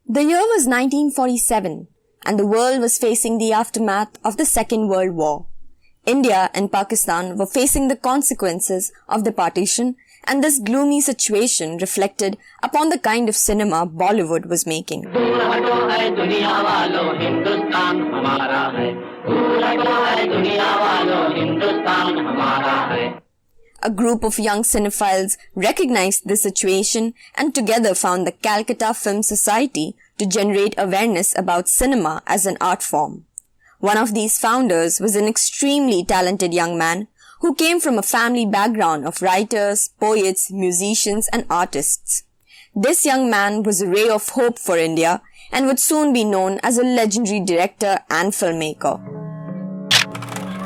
The year was 1947, and the world was facing the aftermath of the Second World War. India and Pakistan were facing the consequences of the partition, and this gloomy situation reflected upon the kind of cinema Bollywood was making. A group of young cinephiles recognized the situation and together found the Calcutta Film Society to generate awareness about cinema as an art form. One of these founders was an extremely talented young man who came from a family background of writers, poets, musicians, and artists. This young man was a ray of hope for India and would soon be known as a legendary director and filmmaker.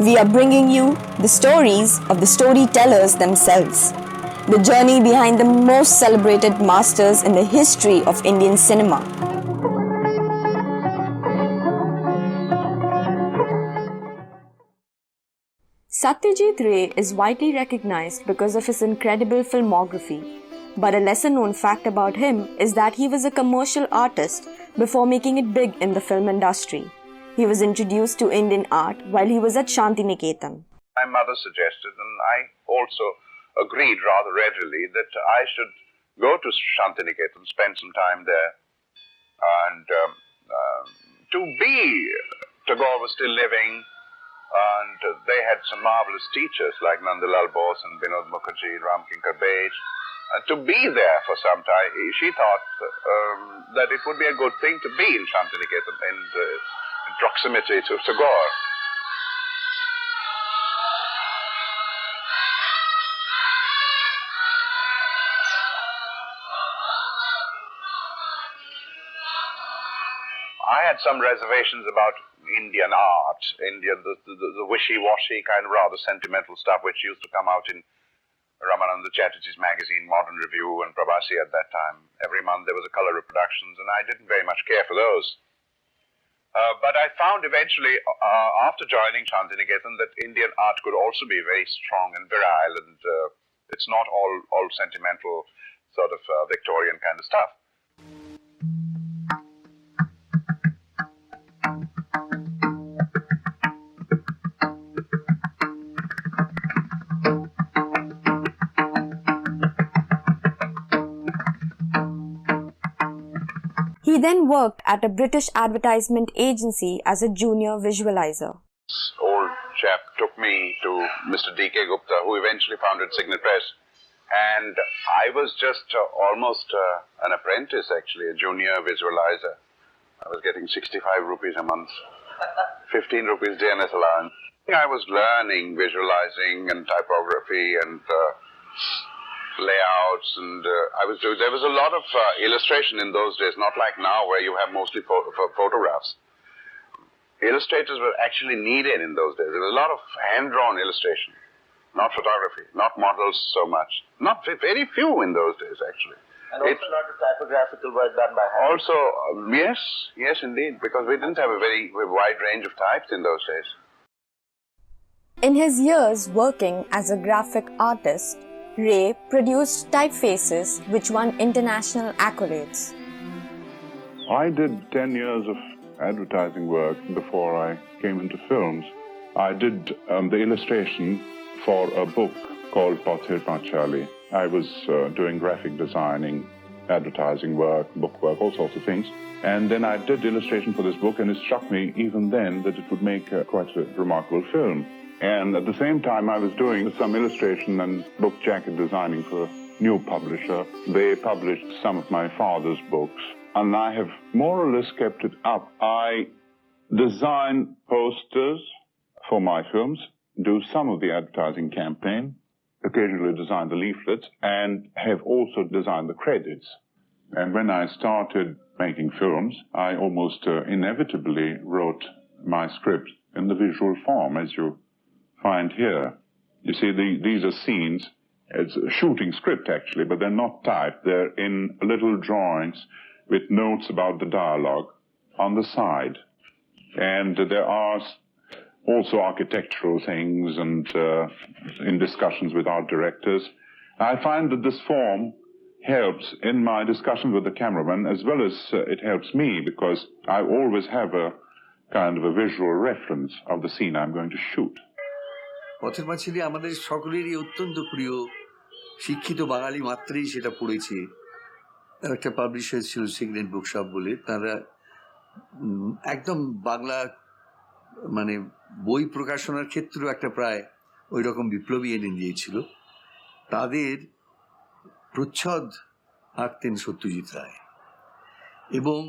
We are bringing you the stories of the storytellers themselves, the journey behind the most celebrated masters in the history of Indian cinema. Satyajit Ray is widely recognized because of his incredible filmography, but a lesser-known fact about him is that he was a commercial artist before making it big in the film industry. He was introduced to Indian art while he was at Shantiniketan. My mother suggested, and I also agreed rather readily, that I should go to Shantiniketan, spend some time there, and Tagore was still living, and they had some marvelous teachers like Nandalal Bose and Vinod Mukherjee, Ram Kinkar Bej. To be there for some time, she thought that it would be a good thing to be in Shantiniketan in proximity to Tagore. I had some reservations about Indian art, the wishy-washy kind of rather sentimental stuff which used to come out in Ramananda Chatterjee's magazine, Modern Review, and Prabhasi at that time. Every month there was a color reproductions, and I didn't very much care for those. But I found eventually, after joining Shantiniketan, that Indian art could also be very strong and virile, and it's not all sentimental, sort of Victorian kind of stuff. He then worked at a British advertisement agency as a junior visualizer. This old chap took me to Mr. D.K. Gupta, who eventually founded Signet Press, and I was just almost an apprentice, actually, a junior visualizer. I was getting 65 rupees a month, 15 rupees DNS allowance. I was learning visualizing and typography and layouts, and there was a lot of illustration in those days, not like now where you have mostly photographs. Illustrators were actually needed in those days. There was a lot of hand-drawn illustration, not photography, not models so much. Not very few in those days, actually. And also a lot of typographical work done by hand. Also, yes indeed, because we didn't have a very wide range of types in those days. In his years working as a graphic artist, Ray produced typefaces which won international accolades. I did 10 years of advertising work before I came into films. I did the illustration for a book called PANCHALI. I was doing graphic designing, advertising work, book work, all sorts of things. And then I did illustration for this book, and it struck me even then that it would make quite a remarkable film. And at the same time, I was doing some illustration and book jacket designing for a new publisher. They published some of my father's books, and I have more or less kept it up. I design posters for my films, do some of the advertising campaign, occasionally design the leaflets, and have also designed the credits. And when I started making films, I almost inevitably wrote my script in the visual form, as you find here. You see, these are scenes. It's a shooting script, actually, but they're not typed. They're in little drawings with notes about the dialogue on the side. And there are also architectural things and in discussions with art directors. I find that this form helps in my discussion with the cameraman, as well as it helps me because I always have a kind of a visual reference of the scene I'm going to shoot. Pather Panchali আমাদের সকলেরই অত্যন্ত প্রিয়, শিক্ষিত বাঙালি মাত্রেই সেটা পড়েছে। একটা publisher ছিল signet bookshop বলে, তারা একদম বাংলা মানে বই প্রকাশনার ক্ষেত্রেও একটা প্রায় ওই রকম বিপ্লবী এনে দিয়েছিল। তাদের প্রচ্ছদ আঁকতেন সত্যজিৎ রায় এবং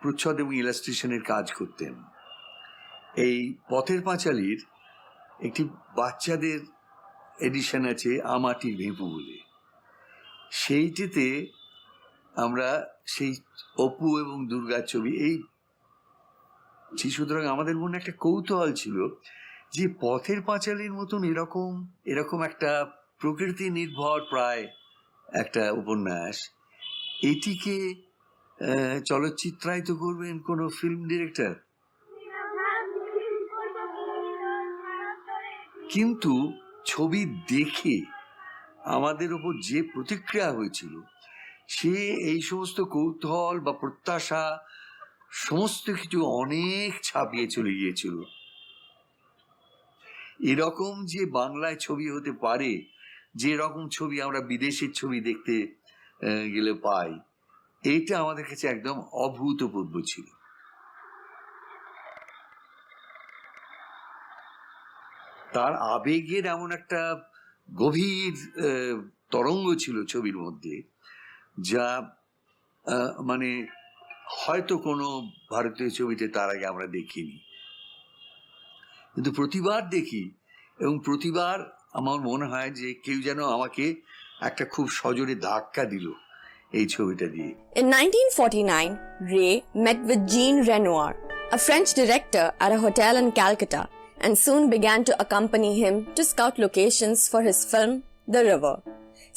প্রচ্ছদ এবং ইলাস্ট্রেশনের কাজ করতেন। এই পথের পাঁচালীর একটি বাচ্চাদের এডিশন আছে আমাটির ভেঁপু বলে, সেইটিতে আমরা সেই অপু এবং দুর্গার ছবি এই সুতরাং আমাদের মনে একটা কৌতূহল ছিল যে পথের পাঁচালীর মতন এরকম একটা প্রকৃতি নির্ভর প্রায় একটা উপন্যাস, এটিকে চলচ্চিত্রায়িত করবেন কোনো ফিল্ম ডিরেক্টর। কিন্তু ছবি দেখে আমাদের ওপর যে প্রতিক্রিয়া হয়েছিল, সে এই সমস্ত কৌতূহল বা প্রত্যাশা সমস্ত কিছু অনেক ছাপিয়ে চলে গিয়েছিল। এরকম যে বাংলায় ছবি হতে পারে, যে রকম ছবি আমরা বিদেশের ছবি দেখতে গেলে পাই, এইটা আমাদের কাছে একদম অভূতপূর্ব ছিল। তার আবেগের এমন একটা গভীর তরঙ্গ ছিল ছবির মধ্যে, যা মানে হয়তো কোনো ভারতীয় ছবিতে তার আগে আমরা দেখিনি। কিন্তু প্রতিবার দেখি এবং প্রতিবার আমার মনে হয় যে কেউ যেন আমাকে একটা খুব সজোরে ধাক্কা দিল এই ছবিটা দিয়ে। In 1949, Ray met with Jean Renoir, a French director, at a hotel in Calcutta, and soon began to accompany him to scout locations for his film, The River.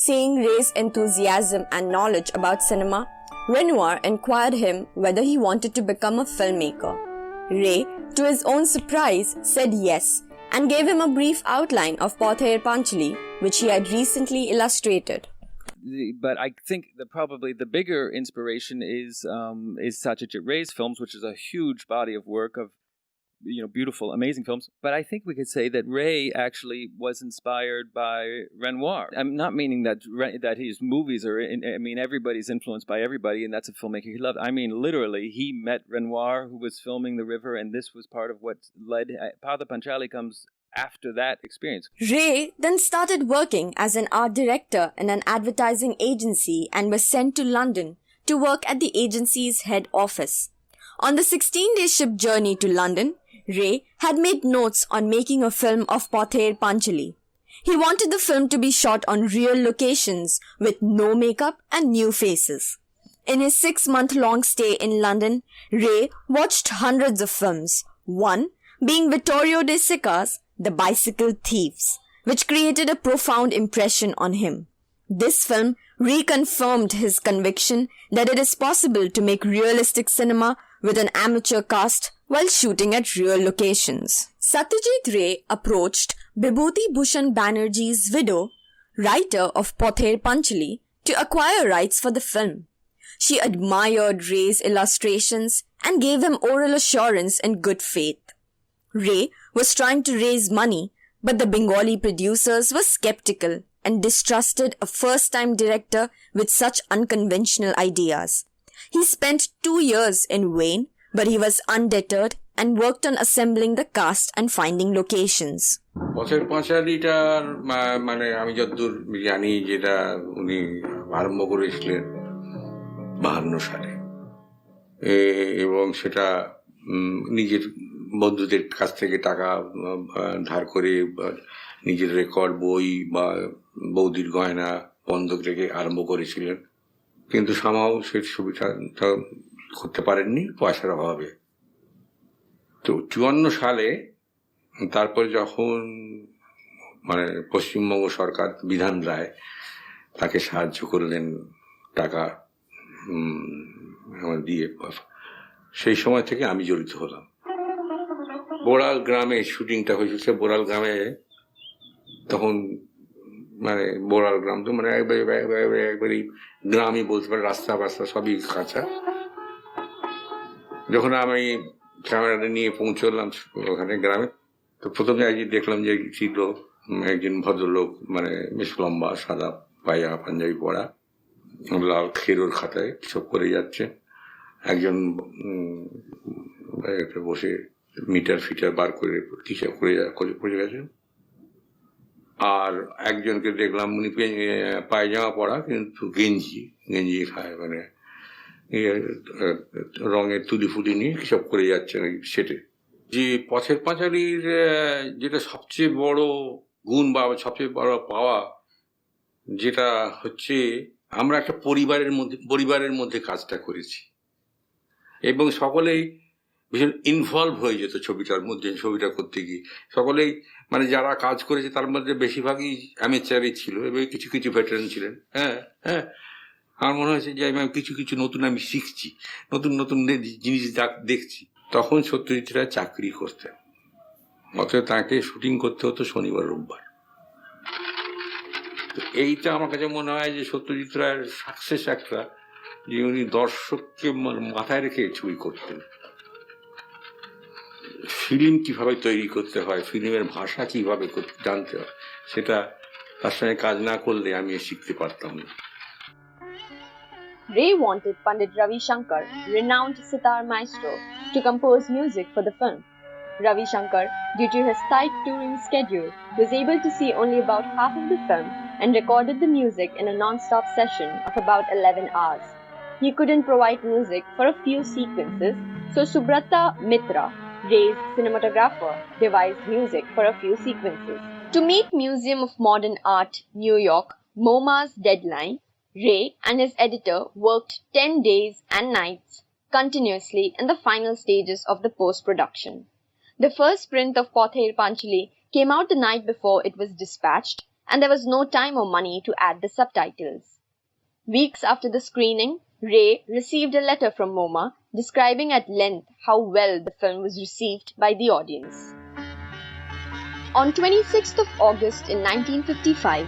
Seeing Ray's enthusiasm and knowledge about cinema, Renoir inquired him whether he wanted to become a filmmaker. Ray, to his own surprise, said yes and gave him a brief outline of Pother Panchali, which he had recently illustrated. But I think that probably the bigger inspiration is Satyajit Ray's films, which is a huge body of work of beautiful, amazing films. But I think we could say that Ray actually was inspired by Renoir. I'm not meaning that his movies are. Everybody's influenced by everybody, and that's a filmmaker he loved. I mean, literally, he met Renoir, who was filming The River, and this was part of what led. Panchali comes after that experience. Ray then started working as an art director in an advertising agency and was sent to London to work at the agency's head office. On the 16-day ship journey to London, Ray had made notes on making a film of Pother Panchali. He wanted the film to be shot on real locations with no makeup and new faces. In his 6-month-long stay in London, Ray watched hundreds of films, one being Vittorio De Sica's The Bicycle Thieves, which created a profound impression on him. This film reconfirmed his conviction that it is possible to make realistic cinema with an amateur cast while shooting at real locations. Satyajit Ray approached Bibhuti Bhushan Banerjee's widow, writer of Pother Panchali, to acquire rights for the film. She admired Ray's illustrations and gave him oral assurance in good faith. Ray was trying to raise money, but the Bengali producers were skeptical and distrusted a first-time director with such unconventional ideas. He spent 2 years in vain, but he was undeterred and worked on assembling the cast and finding locations. পথের পাঁচালীটার মানে আমি যতদূর জানি যেটা উনি আরম্ভ করেছিলেন 52 সালে, এবং সেটা নিজের বন্ধুদের কাছ থেকে টাকা ধার করে নিজের রেকর্ড বই বা বৌদির গয়না বন্ধক রেখে আরম্ভ করেছিলেন। কিন্তু সামাও সে ছবিটা করতে পারেননি পয়সার অভাবে। তো 54 সালে তারপর যখন মানে পশ্চিমবঙ্গ সরকার বিধান রায় তাকে সাহায্য করলেন টাকা দিয়ে, সেই সময় থেকে আমি জড়িত হলাম। বোড়াল গ্রামে শুটিংটা হয়েছে, বোড়াল গ্রামে তখন মানে বোরাল গ্রাম তো মানে একবারে গ্রামই বলতে পারে, রাস্তা বাস্তা সবই কাঁচা। যখন আমি ক্যামেরাটা নিয়ে পৌঁছলাম ওখানে গ্রামে, তো প্রথমে একদিন দেখলাম যে ছিল একজন ভদ্রলোক, মানে বেশ লম্বা, সাদা পায়া পাঞ্জাবি পরা, লাল খেরোর খাতায় সব করে যাচ্ছে। একজন বসে মিটার ফিটার বার করে হিসাব করে গেছেন। আর একজনকে দেখলাম উনি পায়জামা পরা কিন্তু গেঞ্জি খায়, মানে রঙের তুলি ফুলি নিয়ে সব করে যাচ্ছেন ওই সেটে। যে পথের পাঁচালীর যেটা সবচেয়ে বড় গুণ বা সবচেয়ে বড় পাওয়া, যেটা হচ্ছে আমরা একটা পরিবারের মধ্যে কাজটা করেছি এবং সকলেই ভীষণ ইনভলভ হয়ে যেত ছবিটা করতে গিয়ে। সকলেই মানে যারা কাজ করেছে তার মধ্যে বেশিরভাগই অ্যামেচারই ছিল এবং কিছু কিছু ভেটারান ছিলেন। হ্যাঁ হ্যাঁ, আমার মনে হয়েছে যে আমি কিছু নতুন আমি শিখছি, নতুন জিনিস দেখছি। তখন সত্যজিৎ রায় চাকরি করতেন, অতএব তাকে শুটিং করতে হতো শনিবার রোববার। এইটা আমার কাছে মনে হয় যে সত্যজিৎ রায়ের সাকসেস একটা, যে উনি দর্শককে মাথায় রেখে ছবি করতেন। ফিল্ম কিভাবে তৈরি করতে হয়, ফিল্মের ভাষা কিভাবে জানতে হয়, সেটা তার সঙ্গে কাজ না করলে আমি শিখতে পারতাম না। Ray wanted Pandit Ravi Shankar, renowned sitar maestro, to compose music for the film. Ravi Shankar, due to his tight touring schedule, was able to see only about half of the film and recorded the music in a non-stop session of about 11 hours. He couldn't provide music for a few sequences, so Subrata Mitra, Ray's cinematographer, devised music for a few sequences. To meet Museum of Modern Art, New York, MoMA's deadline, Ray and his editor worked 10 days and nights continuously in the final stages of the post-production. The first print of Panchali came out the night before it was dispatched, and there was no time or money to add the subtitles. Weeks after the screening, Ray received a letter from MoMA describing at length how well the film was received by the audience. On 26th of August in 1955,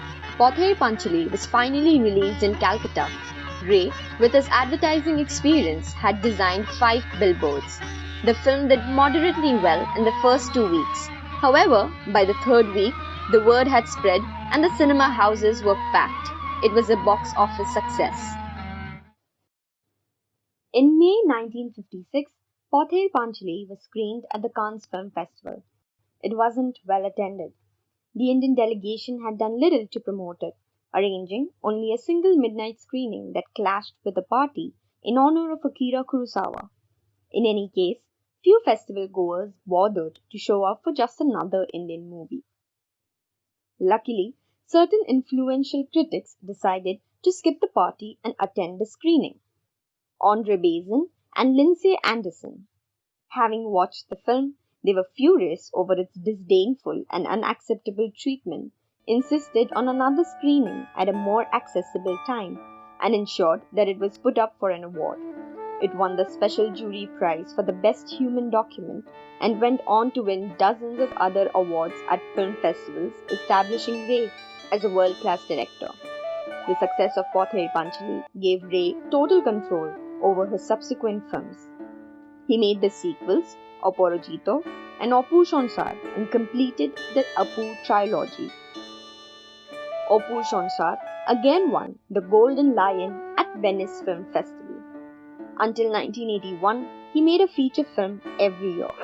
Panchali was finally released in Calcutta. Ray, with his advertising experience, had designed 5 billboards. The film did moderately well in the first 2 weeks. However, by the 3rd week, the word had spread and the cinema houses were packed. It was a box office success. In May 1956, Panchali was screened at the Cannes Film Festival. It wasn't well attended. The Indian delegation had done little to promote it, arranging only a single midnight screening that clashed with a party in honor of Akira Kurosawa. In any case, few festival goers bothered to show up for just another Indian movie. Luckily, certain influential critics decided to skip the party and attend the screening. Andre Bazin and Lindsay Anderson. Having watched the film, they were furious over its disdainful and unacceptable treatment, insisted on another screening at a more accessible time, and ensured that it was put up for an award. It won the Special Jury Prize for the Best Human Document and went on to win dozens of other awards at film festivals, establishing Ray as a world-class director. The success of Panchali gave Ray total control over his subsequent films. He made the sequels, Oporojito and Opur Shonsar, and completed the Apu trilogy. Opur Shonsar again won the Golden Lion at Venice Film Festival. Until 1981, he made a feature film every year.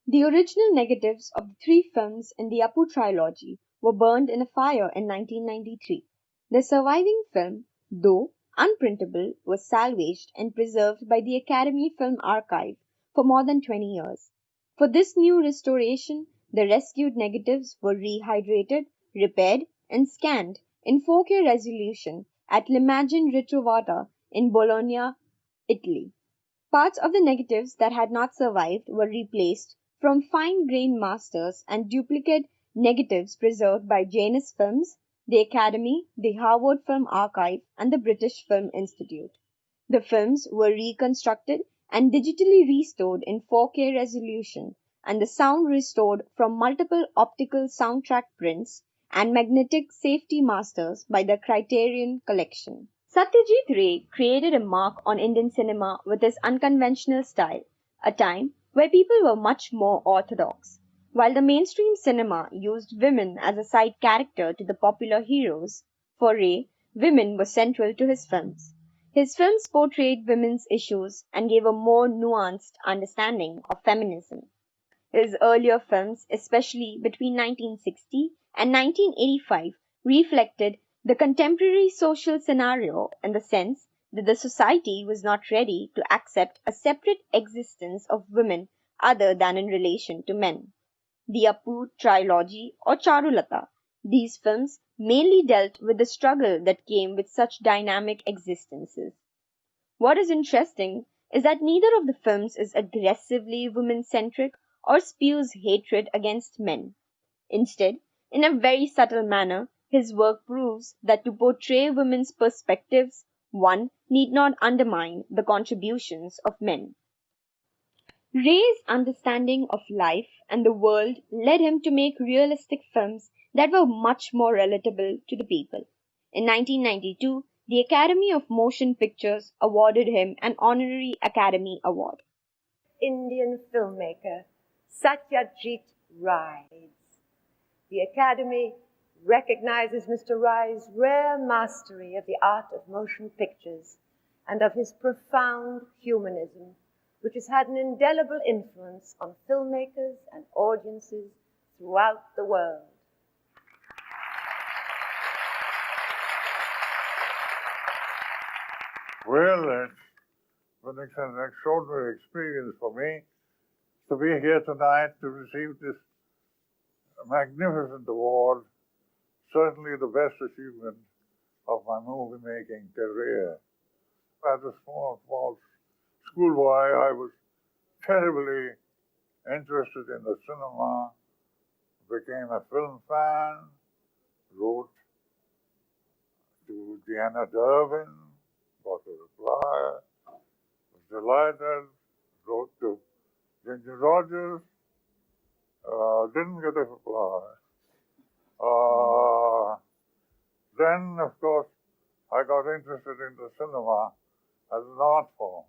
The original negatives of the 3 films in the Apu trilogy were burned in a fire in 1993. The surviving film, though unprintable, was salvaged and preserved by the Academy Film Archive for more than 20 years. For this new restoration, the rescued negatives were rehydrated, repaired, and scanned in 4K resolution at l'Immagine Ritrovata in Bologna, Italy. Parts of the negatives that had not survived were replaced from fine-grained masters and duplicate negatives preserved by Janus Films, the Academy, the Harvard Film Archive, and the British Film Institute. The films were reconstructed and digitally restored in 4K resolution, and the sound restored from multiple optical soundtrack prints and magnetic safety masters by the Criterion Collection. Satyajit Ray created a mark on Indian cinema with his unconventional style, a time where people were much more orthodox. While the mainstream cinema used women as a side character to the popular heroes, for Ray, women were central to his films. His films portrayed women's issues and gave a more nuanced understanding of feminism. His earlier films, especially between 1960 and 1985, reflected the contemporary social scenario in the sense that the society was not ready to accept a separate existence of women other than in relation to men. The Apu trilogy or Charulata. These films mainly dealt with the struggle that came with such dynamic existences. What is interesting is that neither of the films is aggressively women-centric or spews hatred against men. Instead, in a very subtle manner, his work proves that to portray women's perspectives, one need not undermine the contributions of men. Ray's understanding of life and the world led him to make realistic films that were much more relatable to the people. In 1992, the Academy of Motion Pictures awarded him an honorary Academy Award. Indian filmmaker Satyajit Ray. The Academy recognizes Mr. Ray's rare mastery of the art of motion pictures and of his profound humanism, which has had an indelible influence on filmmakers and audiences throughout the world. Well, it's an extraordinary experience for me to be here tonight to receive this magnificent award, certainly the best achievement of my movie-making career. As a small schoolboy, I was terribly interested in the cinema, became a film fan, wrote to Deanna Derwin, got a reply, was delighted, wrote to Ginger Rogers, didn't get a reply. Then, of course, I got interested in the cinema as an art form.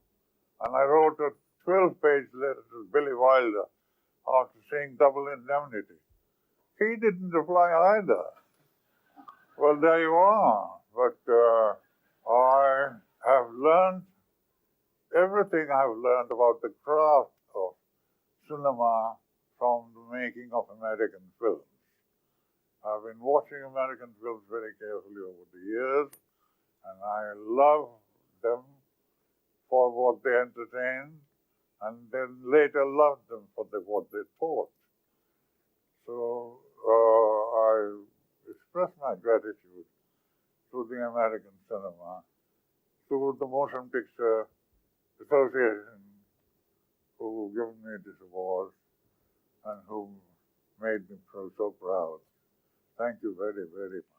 And I wrote a 12-page letter to Billy Wilder after seeing Double Indemnity. He didn't reply either. Well, there you are. But I have learned everything I've learned about the craft of cinema from the making of American films. I've been watching American films very carefully over the years, and I love them for what they entertained, and then later loved them for what they taught. So I express my gratitude to the American cinema, to the Motion Picture Association, who given me this award and who made me so proud. Thank you very, very much.